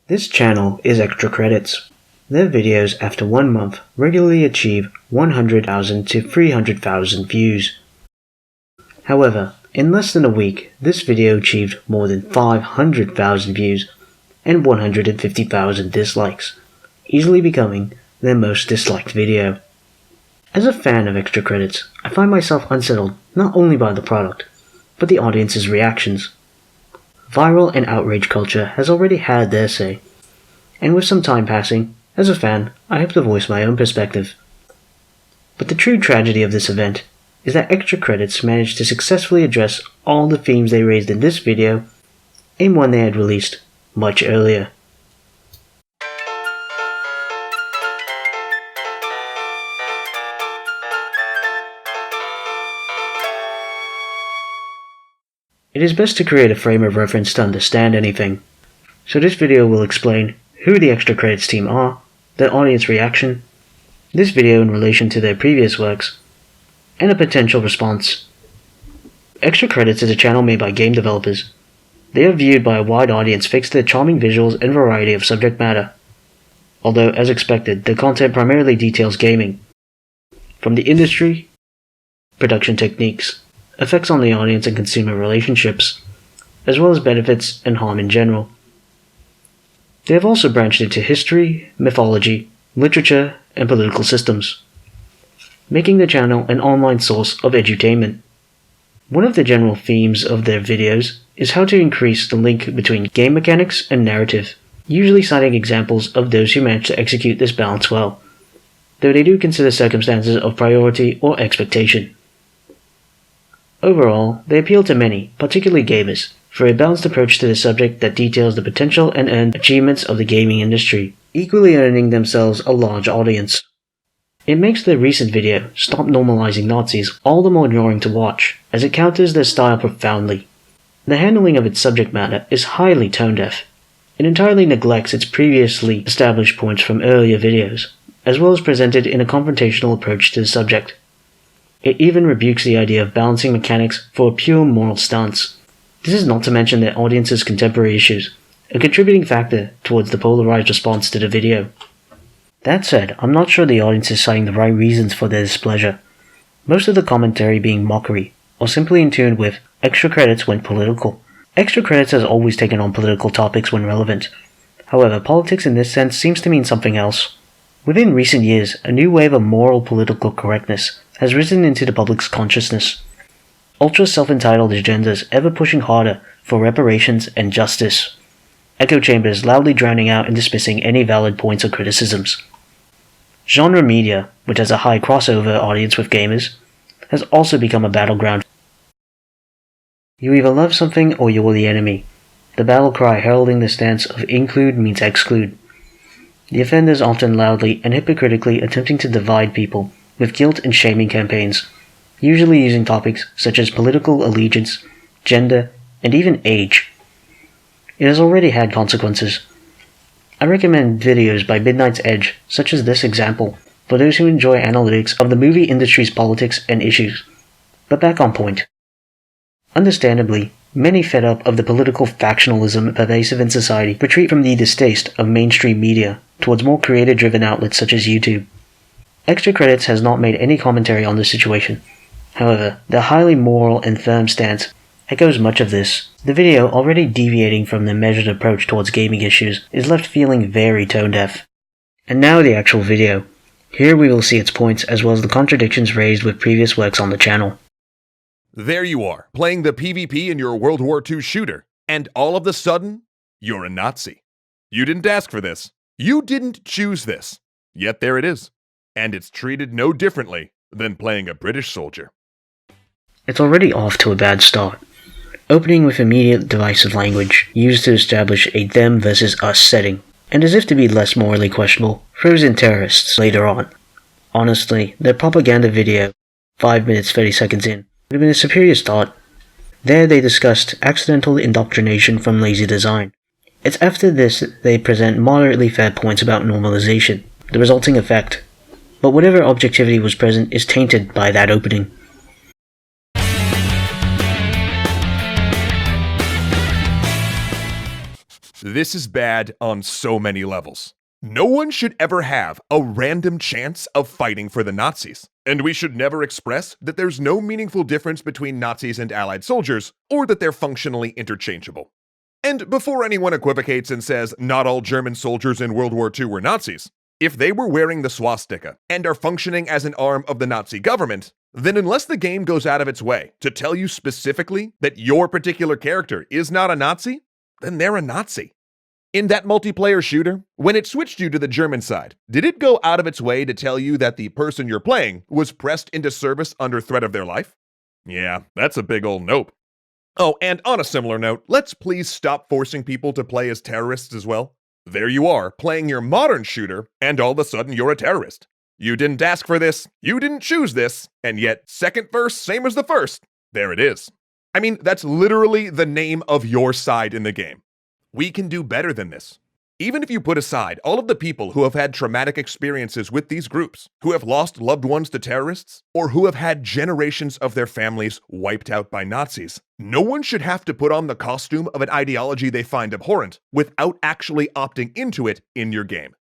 This channel is Extra Credits. Their videos after 1 month regularly achieve 100,000 to 300,000 views. However, in less than a week, this video achieved more than 500,000 views and 150,000 dislikes, easily becoming their most disliked video. As a fan of Extra Credits, I find myself unsettled not only by the product, but the audience's reactions. Viral and outrage culture has already had their say, and with some time passing, as a fan, I hope to voice my own perspective. But the true tragedy of this event is that Extra Credits managed to successfully address all the themes they raised in this video in one they had released much earlier. It is best to create a frame of reference to understand anything, so this video will explain who the Extra Credits team are, their audience reaction, this video in relation to their previous works, and a potential response. Extra Credits is a channel made by game developers. They are viewed by a wide audience thanks to their charming visuals and variety of subject matter. Although, as expected, their content primarily details gaming, from the industry, production techniques, effects on the audience and consumer relationships, as well as benefits and harm in general. They have also branched into history, mythology, literature, and political systems, making the channel an online source of edutainment. One of the general themes of their videos is how to increase the link between game mechanics and narrative, usually citing examples of those who manage to execute this balance well, though they do consider circumstances of priority or expectation. Overall, they appeal to many, particularly gamers, for a balanced approach to the subject that details the potential and earned achievements of the gaming industry, equally earning themselves a large audience. It makes their recent video, Stop Normalizing Nazis, all the more jarring to watch, as it counters their style profoundly. The handling of its subject matter is highly tone-deaf. It entirely neglects its previously established points from earlier videos, as well as presented in a confrontational approach to the subject. It even rebukes the idea of balancing mechanics for a pure moral stance. This is not to mention their audience's contemporary issues, a contributing factor towards the polarized response to the video. That said, I'm not sure the audience is citing the right reasons for their displeasure, most of the commentary being mockery, or simply in tune with Extra Credits went political. Extra Credits has always taken on political topics when relevant. However, politics in this sense seems to mean something else. Within recent years, a new wave of moral political correctness has risen into the public's consciousness. Ultra self-entitled agendas ever pushing harder for reparations and justice. Echo chambers loudly drowning out and dismissing any valid points or criticisms. Genre media, which has a high crossover audience with gamers, has also become a battleground. You either love something or you are the enemy. The battle cry heralding the stance of include means exclude. The offenders often loudly and hypocritically attempting to divide people with guilt and shaming campaigns, usually using topics such as political allegiance, gender, and even age. It has already had consequences. I recommend videos by Midnight's Edge, such as this example, for those who enjoy analytics of the movie industry's politics and issues. But back on point. Understandably, many fed up of the political factionalism pervasive in society retreat from the distaste of mainstream media towards more creator-driven outlets such as YouTube. Extra Credits has not made any commentary on this situation. However, their highly moral and firm stance echoes much of this. The video, already deviating from their measured approach towards gaming issues, is left feeling very tone-deaf. And now the actual video. Here we will see its points as well as the contradictions raised with previous works on the channel. There you are, playing the PvP in your World War II shooter, and all of a sudden, you're a Nazi. You didn't ask for this. You didn't choose this. Yet there it is. And it's treated no differently than playing a British soldier. It's already off to a bad start, opening with immediate divisive language used to establish a them versus us setting, and as if to be less morally questionable, throws in terrorists later on. Honestly, their propaganda video, 5 minutes 30 seconds in, would have been a superior start. There they discussed accidental indoctrination from lazy design. It's after this that they present moderately fair points about normalization, the resulting effect. But whatever objectivity was present is tainted by that opening. This is bad on so many levels. No one should ever have a random chance of fighting for the Nazis, and we should never express that there's no meaningful difference between Nazis and Allied soldiers, or that they're functionally interchangeable. And before anyone equivocates and says not all German soldiers in World War II were Nazis, if they were wearing the swastika and are functioning as an arm of the Nazi government, then unless the game goes out of its way to tell you specifically that your particular character is not a Nazi, then they're a Nazi. In that multiplayer shooter, when it switched you to the German side, did it go out of its way to tell you that the person you're playing was pressed into service under threat of their life? Yeah, that's a big ol' nope. Oh, and on a similar note, let's please stop forcing people to play as terrorists as well. There you are, playing your modern shooter, and all of a sudden you're a terrorist. You didn't ask for this, you didn't choose this, and yet second verse, same as the first. There it is. I mean, that's literally the name of your side in the game. We can do better than this. Even if you put aside all of the people who have had traumatic experiences with these groups, who have lost loved ones to terrorists, or who have had generations of their families wiped out by Nazis, no one should have to put on the costume of an ideology they find abhorrent without actually opting into it in your game.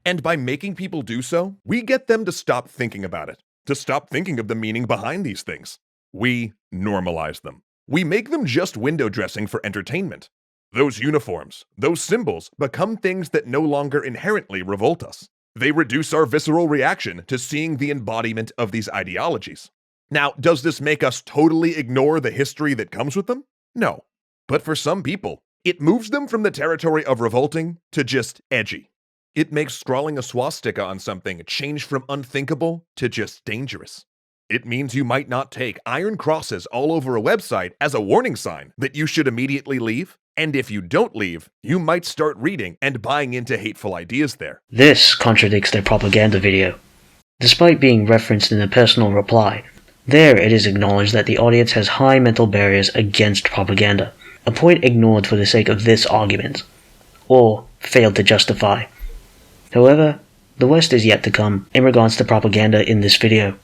And by making people do so, we get them to stop thinking about it, to stop thinking of the meaning behind these things. We normalize them. We make them just window dressing for entertainment. Those uniforms, those symbols, become things that no longer inherently revolt us. They reduce our visceral reaction to seeing the embodiment of these ideologies. Now, does this make us totally ignore the history that comes with them? No. But for some people, it moves them from the territory of revolting to just edgy. It makes scrawling a swastika on something change from unthinkable to just dangerous. It means you might not take iron crosses all over a website as a warning sign that you should immediately leave. And if you don't leave, you might start reading and buying into hateful ideas there. This contradicts their propaganda video. Despite being referenced in a personal reply, there it is acknowledged that the audience has high mental barriers against propaganda, a point ignored for the sake of this argument, or failed to justify. However, the worst is yet to come in regards to propaganda in this video.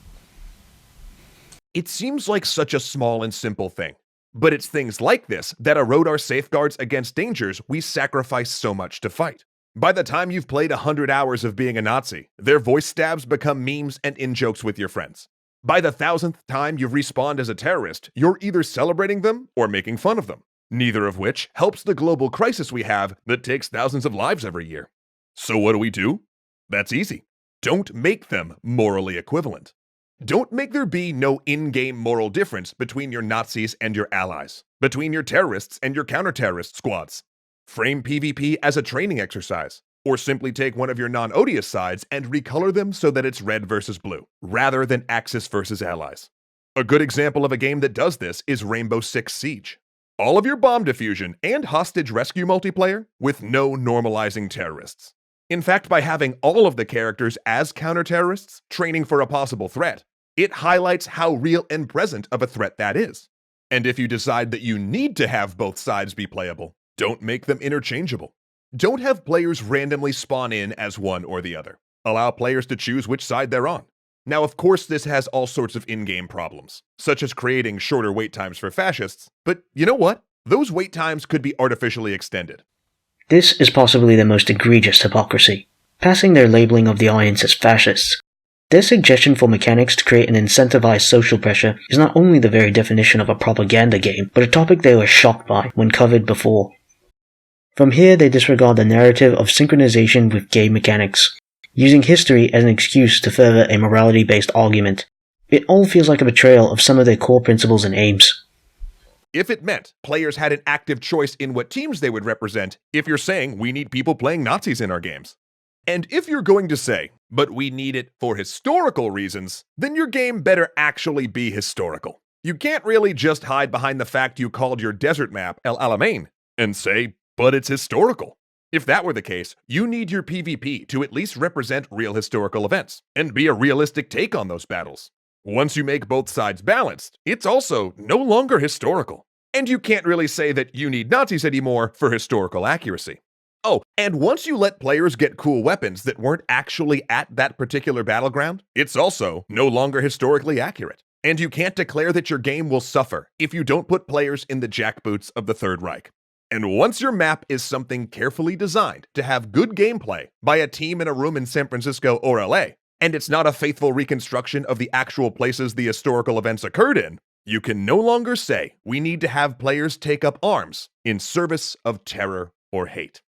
It seems like such a small and simple thing. But it's things like this that erode our safeguards against dangers we sacrifice so much to fight. By the time you've played 100 hours of being a Nazi, their voice stabs become memes and in-jokes with your friends. By the 1000th time you've respawned as a terrorist, you're either celebrating them or making fun of them, neither of which helps the global crisis we have that takes thousands of lives every year. So what do? That's easy. Don't make them morally equivalent. Don't make there be no in-game moral difference between your Nazis and your allies, between your terrorists and your counter-terrorist squads. Frame PvP as a training exercise, or simply take one of your non-odious sides and recolor them so that it's red versus blue, rather than Axis versus allies. A good example of a game that does this is Rainbow Six Siege. All of your bomb diffusion and hostage rescue multiplayer with no normalizing terrorists. In fact, by having all of the characters as counter-terrorists training for a possible threat, it highlights how real and present of a threat that is. And if you decide that you need to have both sides be playable, don't make them interchangeable. Don't have players randomly spawn in as one or the other. Allow players to choose which side they're on. Now, of course, this has all sorts of in-game problems, such as creating shorter wait times for fascists, but you know what? Those wait times could be artificially extended. This is possibly the most egregious hypocrisy, passing their labeling of the audience as fascists. Their suggestion for mechanics to create an incentivized social pressure is not only the very definition of a propaganda game, but a topic they were shocked by when covered before. From here, they disregard the narrative of synchronization with game mechanics, using history as an excuse to further a morality-based argument. It all feels like a betrayal of some of their core principles and aims. If it meant players had an active choice in what teams they would represent, if you're saying we need people playing Nazis in our games. And if you're going to say, but we need it for historical reasons, then your game better actually be historical. You can't really just hide behind the fact you called your desert map El Alamein and say, but it's historical. If that were the case, you need your PvP to at least represent real historical events and be a realistic take on those battles. Once you make both sides balanced, it's also no longer historical. And you can't really say that you need Nazis anymore for historical accuracy. Oh, and once you let players get cool weapons that weren't actually at that particular battleground, it's also no longer historically accurate. And you can't declare that your game will suffer if you don't put players in the jackboots of the Third Reich. And once your map is something carefully designed to have good gameplay by a team in a room in San Francisco or LA, and it's not a faithful reconstruction of the actual places the historical events occurred in, you can no longer say we need to have players take up arms in service of terror or hate.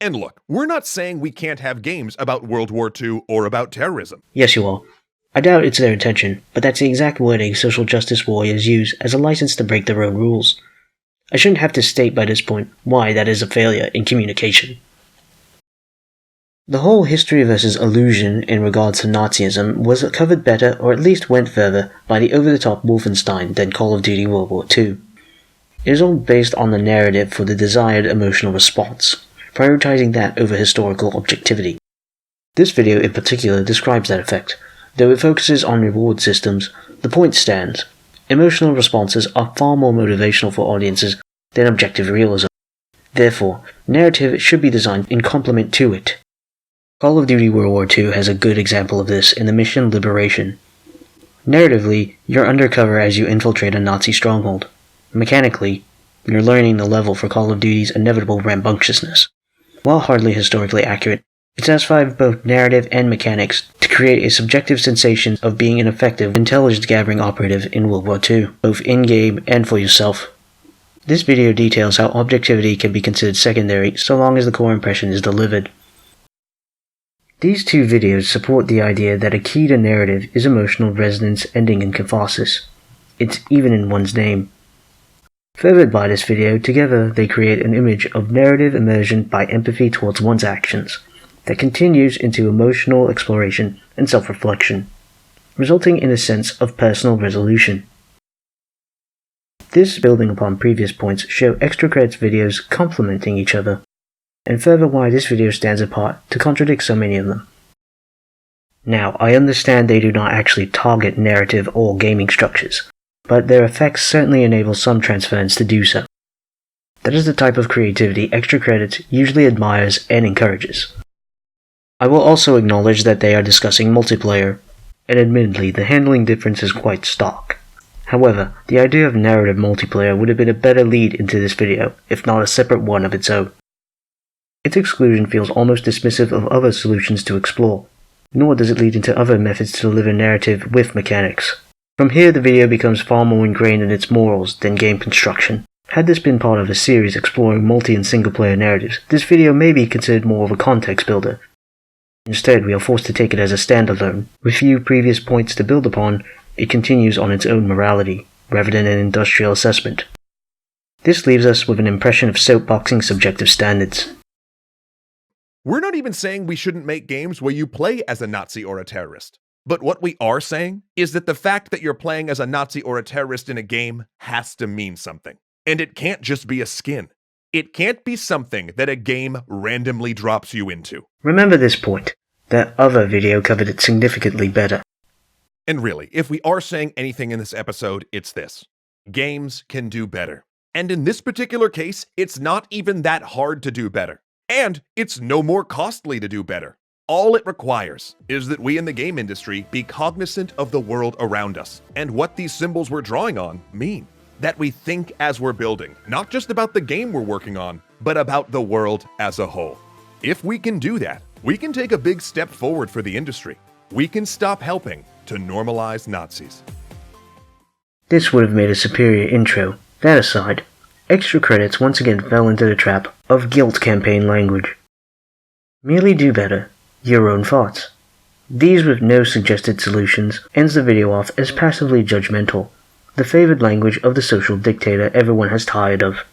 And look, we're not saying we can't have games about World War II or about terrorism. Yes, you are. I doubt it's their intention, but that's the exact wording social justice warriors use as a license to break their own rules. I shouldn't have to state by this point why that is a failure in communication. The whole history versus illusion in regards to Nazism was covered better, or at least went further, by the over-the-top Wolfenstein than Call of Duty World War II. It is all based on the narrative for the desired emotional response, prioritizing that over historical objectivity. This video in particular describes that effect. Though it focuses on reward systems, the point stands. Emotional responses are far more motivational for audiences than objective realism. Therefore, narrative should be designed in complement to it. Call of Duty World War II has a good example of this in the mission Liberation. Narratively, you're undercover as you infiltrate a Nazi stronghold. Mechanically, you're learning the level for Call of Duty's inevitable rambunctiousness. While hardly historically accurate, it satisfies both narrative and mechanics to create a subjective sensation of being an effective intelligence-gathering operative in World War II, both in-game and for yourself. This video details how objectivity can be considered secondary so long as the core impression is delivered. These two videos support the idea that a key to narrative is emotional resonance ending in catharsis. It's even in one's name. Furthered by this video, together they create an image of narrative immersion by empathy towards one's actions that continues into emotional exploration and self-reflection, resulting in a sense of personal resolution. This, building upon previous points, show extra credits videos complementing each other, and further why this video stands apart to contradict so many of them. Now, I understand they do not actually target narrative or gaming structures, but their effects certainly enable some transference to do so. That is the type of creativity extra credits usually admires and encourages. I will also acknowledge that they are discussing multiplayer, and admittedly the handling difference is quite stark. However, the idea of narrative multiplayer would have been a better lead into this video, if not a separate one of its own. Its exclusion feels almost dismissive of other solutions to explore, nor does it lead into other methods to deliver narrative with mechanics. From here the video becomes far more ingrained in its morals than game construction. Had this been part of a series exploring multi- and single-player narratives, this video may be considered more of a context builder. Instead, we are forced to take it as a standalone. With few previous points to build upon, it continues on its own morality, rather than an industrial assessment. This leaves us with an impression of soapboxing subjective standards. We're not even saying we shouldn't make games where you play as a Nazi or a terrorist. But what we are saying is that the fact that you're playing as a Nazi or a terrorist in a game has to mean something. And it can't just be a skin. It can't be something that a game randomly drops you into. Remember this point. That other video covered it significantly better. And really, if we are saying anything in this episode, it's this. Games can do better. And in this particular case, it's not even that hard to do better. And it's no more costly to do better. All it requires is that we in the game industry be cognizant of the world around us and what these symbols we're drawing on mean. That we think as we're building, not just about the game we're working on, but about the world as a whole. If we can do that, we can take a big step forward for the industry. We can stop helping to normalize Nazis. This would have made a superior intro. That aside, extra credits once again fell into the trap of guilt campaign language. Merely do better. Your own thoughts. These with no suggested solutions ends the video off as passively judgmental, the favored language of the social dictator everyone has tired of.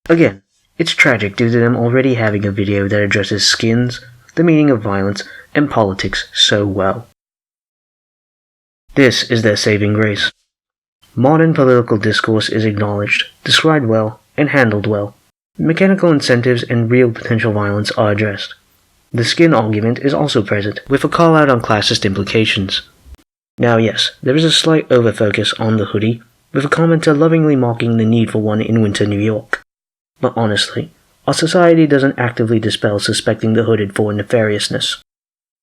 Again, it's tragic due to them already having a video that addresses skins, the meaning of violence, and politics so well. This is their saving grace. Modern political discourse is acknowledged, described well, and handled well. Mechanical incentives and real potential violence are addressed. The skin argument is also present, with a call-out on classist implications. Now yes, there is a slight overfocus on the hoodie, with a commenter lovingly mocking the need for one in winter New York. But honestly, our society doesn't actively dispel suspecting the hooded for nefariousness.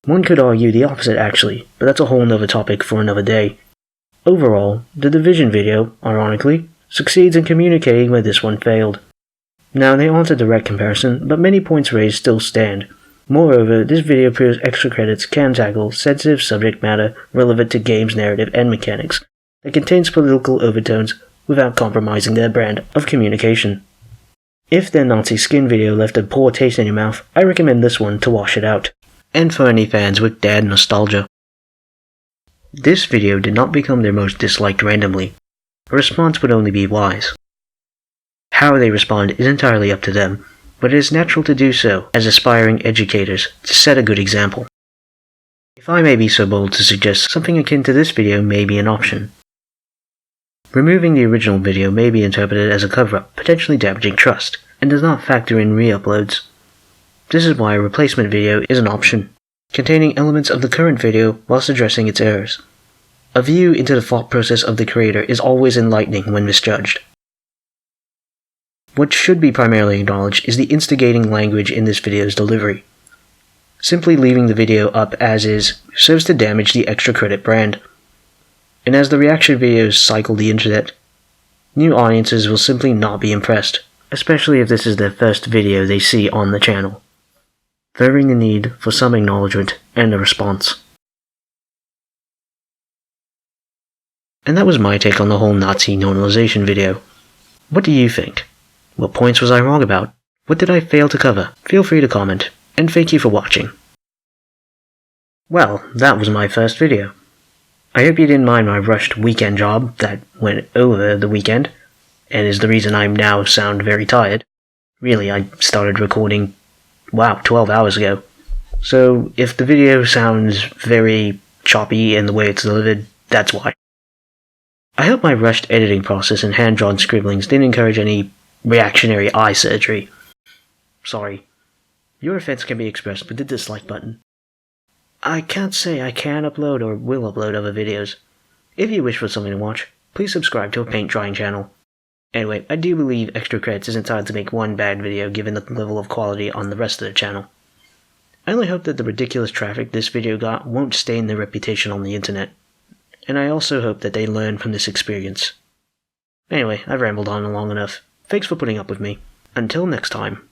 One could argue the opposite actually, but that's a whole nother topic for another day. Overall, the Division video, ironically, succeeds in communicating where this one failed. Now, they aren't a direct comparison, but many points raised still stand. Moreover, this video proves extra credits can tackle sensitive subject matter relevant to games narrative and mechanics that contains political overtones without compromising their brand of communication. If their Nazi skin video left a poor taste in your mouth, I recommend this one to wash it out. And for any fans with dad nostalgia. This video did not become their most disliked randomly. A response would only be wise. How they respond is entirely up to them, but it is natural to do so as aspiring educators to set a good example. If I may be so bold to suggest, something akin to this video may be an option. Removing the original video may be interpreted as a cover-up, potentially damaging trust, and does not factor in re-uploads. This is why a replacement video is an option, containing elements of the current video whilst addressing its errors. A view into the thought process of the creator is always enlightening when misjudged. What should be primarily acknowledged is the instigating language in this video's delivery. Simply leaving the video up as is serves to damage the extra credit brand. And as the reaction videos cycle the internet, new audiences will simply not be impressed, especially if this is their first video they see on the channel, furthering the need for some acknowledgement and a response. And that was my take on the whole Nazi normalization video. What do you think? What points was I wrong about? What did I fail to cover? Feel free to comment, and thank you for watching. Well, that was my first video. I hope you didn't mind my rushed weekend job that went over the weekend, and is the reason I now sound very tired. Really, I started recording, 12 hours ago. So, if the video sounds very choppy in the way it's delivered, that's why. I hope my rushed editing process and hand-drawn scribblings didn't encourage any reactionary eye surgery. Sorry. Your offense can be expressed with the dislike button. I can't say I can upload or will upload other videos. If you wish for something to watch, please subscribe to a paint drying channel. Anyway, I do believe Extra Credits is entitled to make one bad video given the level of quality on the rest of the channel. I only hope that the ridiculous traffic this video got won't stain their reputation on the internet. And I also hope that they learn from this experience. Anyway, I've rambled on long enough. Thanks for putting up with me. Until next time.